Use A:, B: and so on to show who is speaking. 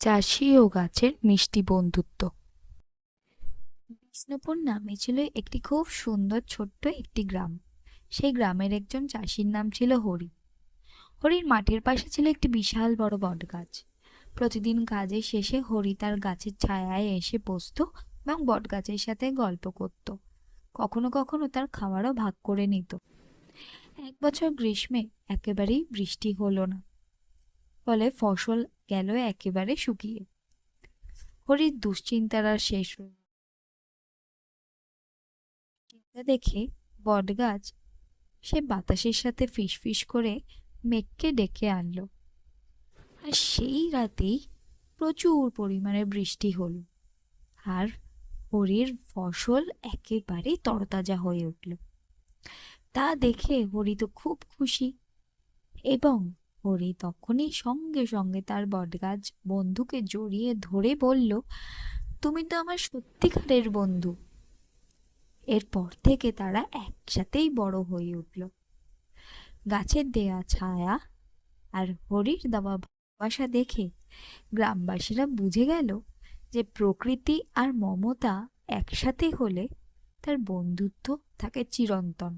A: চাষি ও গাছের মিষ্টি বন্ধুত্ব। বিষ্ণুপুর নামে ছিল একটি খুব সুন্দর ছোট্ট একটি গ্রাম। সেই গ্রামের একজন চাষির নাম ছিল হরি। হরির মাঠের পাশে ছিল একটি বিশাল বড় বটগাছ। প্রতিদিন কাজের শেষে হরি তার গাছের ছায়ায় এসে বসতো এবং বটগাছের সাথে গল্প করত। কখনো কখনো তার খাবারও ভাগ করে নিত। এক বছর গ্রীষ্মে একেবারেই বৃষ্টি হলো না, ফলে ফসল গেল একেবারে শুকিয়ে। হরির দুশ্চিন্তার আর শেষ হল না। চিন্তা দেখে বটগাছ সে বাতাসের সাথে ফিসফিস করে মেঘকে ডেকে আনলো। আর সেই রাতেই প্রচুর পরিমাণে বৃষ্টি হলো, আর হরির ফসল একেবারে তরতাজা হয়ে উঠল। তা দেখে হরি তো খুব খুশি, এবং হরি তখনই সঙ্গে সঙ্গে তার বটগাছ বন্ধুকে জড়িয়ে ধরে বলল, তুমি তো আমার সত্যিকারের বন্ধু। এরপর থেকে তারা একসাথেই বড় হয়ে উঠল। গাছের দেয়া ছায়া আর হরির দেওয়া ভালোবাসা দেখে গ্রামবাসীরা বুঝে গেল যে প্রকৃতি আর মমতা একসাথে হলে তার বন্ধুত্ব থাকে চিরন্তন।